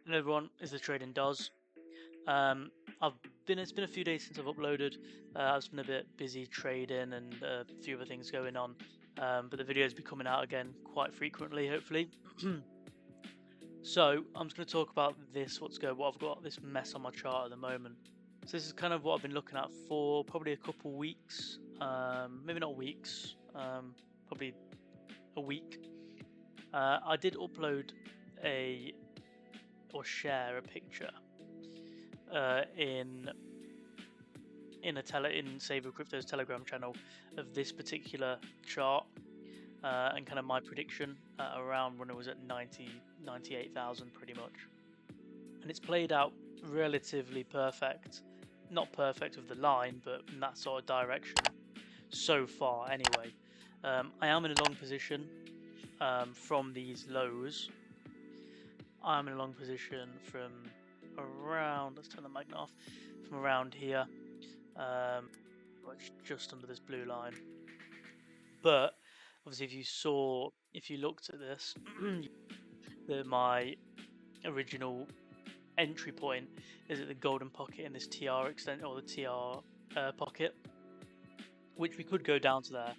Hello everyone, it's the Trading Does. It's been a few days since I've uploaded. I've been a bit busy trading and a few other things going on, but the videos be coming out again quite frequently, hopefully. So I'm just going to talk about what I've got this mess on my chart at the moment. So this is kind of what I've been looking at for probably a couple weeks, maybe not weeks, probably a week. I did upload share a picture in Saver Crypto's Telegram channel of this particular chart and kind of my prediction around when it was at 98,000 pretty much, and it's played out relatively perfect, not perfect with the line, but in that sort of direction so far anyway. I am in a long position from these lows. I'm in a long position from around, let's turn the magnet off, from around here, just under this blue line. But obviously if you looked at this, my original entry point is at the golden pocket in this TR extent, or the TR pocket, which we could go down to there,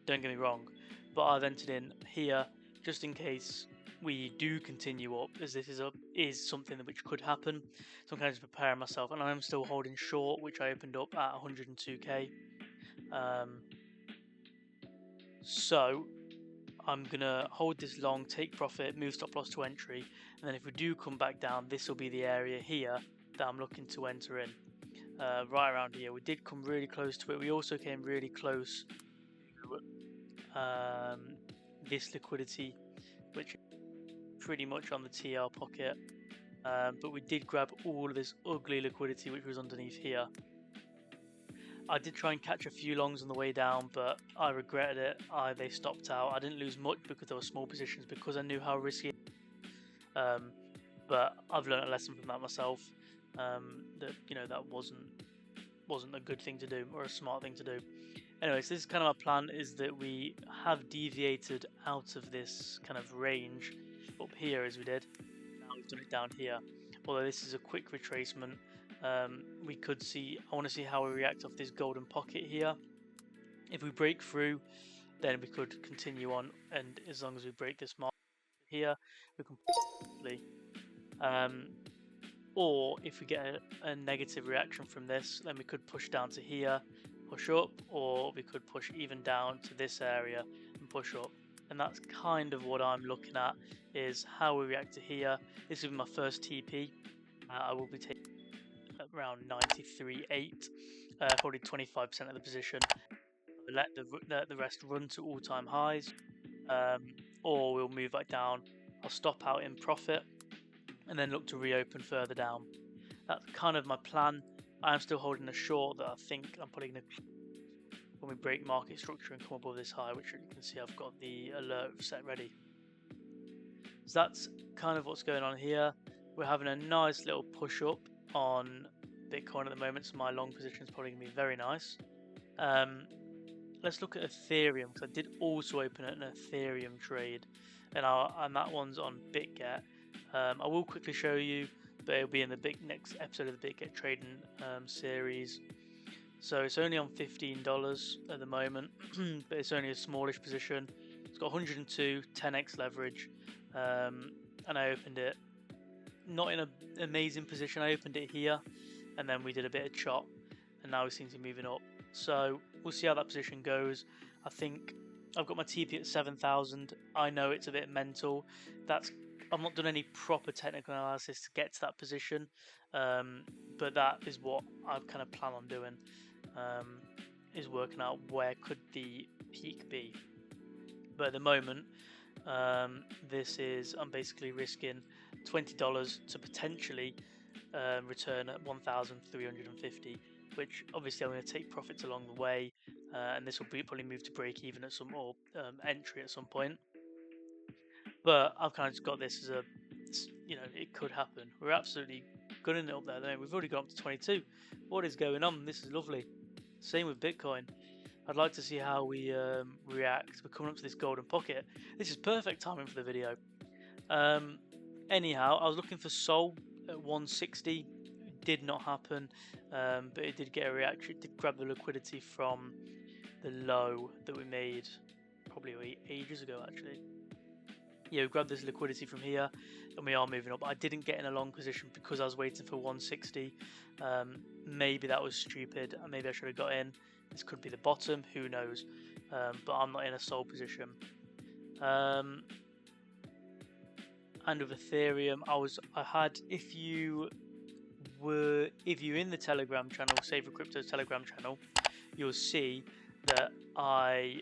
don't get me wrong, but I've entered in here just in case we do continue up, as this is something which could happen. So I'm kind of just preparing myself, and I'm still holding short, which I opened up at 102k. So I'm gonna hold this long, take profit, move stop loss to entry, and then if we do come back down, this will be the area here that I'm looking to enter in. Right around here, we did come really close to it. We also came really close to this liquidity, which is pretty much on the TR pocket, but we did grab all of this ugly liquidity which was underneath here. I did try and catch a few longs on the way down, but I regretted it. They stopped out. I didn't lose much because there were small positions, because I knew how risky. But I've learned a lesson from that myself. That wasn't a good thing to do, or a smart thing to do. Anyways, this is kind of our plan, is that we have deviated out of this kind of range up here as we did. Now we've done it down here. Although this is a quick retracement, we could see, I want to see how we react off this golden pocket here. If we break through, then we could continue on, and as long as we break this mark here, we can possibly, or if we get a negative reaction from this, then we could push down to here, push up, or we could push even down to this area and push up. And that's kind of what I'm looking at, is how we react to here. This will be my first TP. I will be taking around 93.8, probably 25% of the position. Let the rest run to all-time highs, or we'll move back down. I'll stop out in profit and then look to reopen further down. That's kind of my plan. I am still holding a short that I think I'm putting when we break market structure and come above this high, which you can see I've got the alert set ready. So that's kind of what's going on here. We're having a nice little push up on Bitcoin at the moment, so my long position is probably going to be very nice. Let's look at Ethereum, because I did also open an Ethereum trade, and that one's on BitGet. I will quickly show you, but it'll be in the next episode of the BitGet trading series. So it's only on $15 at the moment, but it's only a smallish position. It's got 102, 10x leverage, and I opened it not in an amazing position. I opened it here, and then we did a bit of chop, and now we seem to be moving up. So we'll see how that position goes. I think I've got my TP at 7,000. I know it's a bit mental. I've not done any proper technical analysis to get to that position, but that is what I kind of plan on doing, is working out where could the peak be. But at the moment, I'm basically risking $20 to potentially return at 1,350, which obviously I'm going to take profits along the way, and this will probably move to break even at some, or entry at some point. But I've kind of just got this as it could happen. We're absolutely gunning it up there. We've already got up to 22. What is going on? This is lovely. Same with Bitcoin. I'd like to see how we react. We're coming up to this golden pocket. This is perfect timing for the video. Anyhow, I was looking for Sol at 160. It did not happen, but it did get a reaction. It did grab the liquidity from the low that we made probably ages ago, actually. Yeah, we grabbed this liquidity from here, and we are moving up. I didn't get in a long position because I was waiting for 160. Maybe that was stupid. Maybe I should have got in. This could be the bottom. Who knows? But I'm not in a Sol position. And with Ethereum, if you're in the Telegram channel, Save for Crypto's Telegram channel, you'll see that I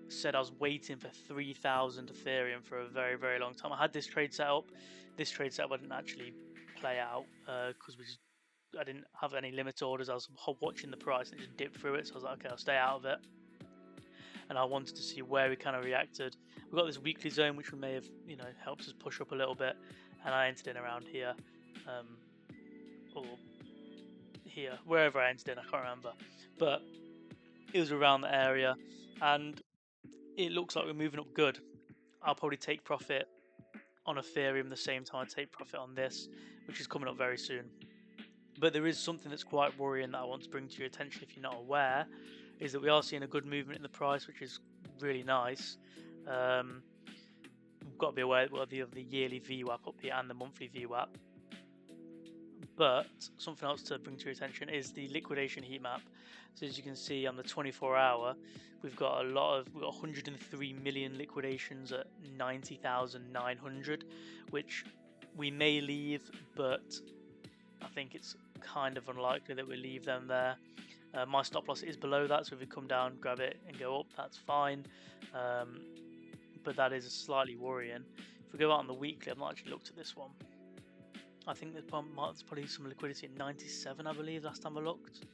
said I was waiting for 3,000 Ethereum for a very, very long time. I had this trade set up. This trade setup didn't actually play out because I didn't have any limit orders. I was watching the price and it just dipped through it, so I was like, okay, I'll stay out of it. And I wanted to see where we kind of reacted. We've got this weekly zone which we may have, helped us push up a little bit, and I entered in around here, or here, wherever I entered in, I can't remember, but it was around the area, and it looks like we're moving up good. I'll probably take profit on Ethereum the same time I take profit on this, which is coming up very soon. But there is something that's quite worrying that I want to bring to your attention if you're not aware, is that we are seeing a good movement in the price, which is really nice. We've got to be aware of the yearly VWAP up here and the monthly VWAP. But something else to bring to your attention is the liquidation heat map. So as you can see on the 24-hour, we've got 103 million liquidations at 90,900, which we may leave, but I think it's kind of unlikely that we leave them there. My stop loss is below that, so if we come down, grab it and go up, that's fine. But that is slightly worrying. If we go out on the weekly, I've not actually looked at this one. I think there's probably some liquidity at 97, I believe, last time I looked.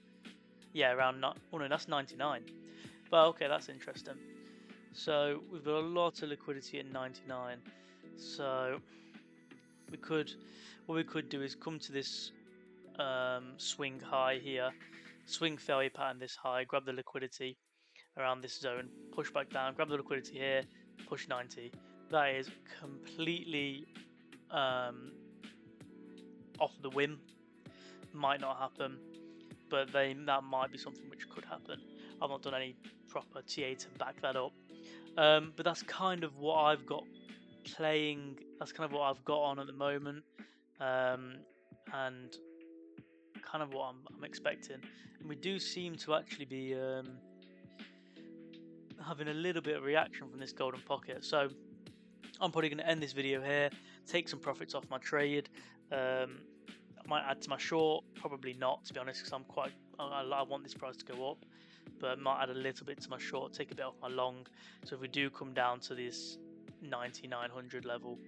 Yeah, around, oh no, that's 99. But okay, that's interesting. So we've got a lot of liquidity at 99. So what we could do is come to this swing high here, swing failure pattern this high, grab the liquidity around this zone, push back down, grab the liquidity here, push 90. That is completely off the whim. Might not happen, but that might be something which could happen. I've not done any proper TA to back that up, but that's kind of what I've got playing. That's kind of what I've got on at the moment, and kind of what I'm expecting. And we do seem to actually be having a little bit of reaction from this golden pocket. So I'm probably going to end this video here, take some profits off my trade. I might add to my short, probably not, to be honest, because I want this price to go up, but I might add a little bit to my short, take a bit off my long. So if we do come down to this 90,900 level,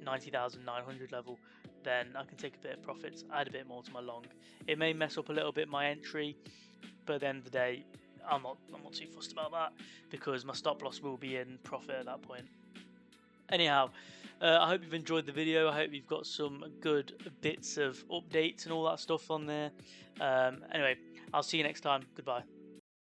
90,900 level, then I can take a bit of profits, add a bit more to my long. It may mess up a little bit my entry, but at the end of the day, I'm not too fussed about that, because my stop loss will be in profit at that point. Anyhow, I hope you've enjoyed the video. I hope you've got some good bits of updates and all that stuff on there. Anyway, I'll see you next time. Goodbye.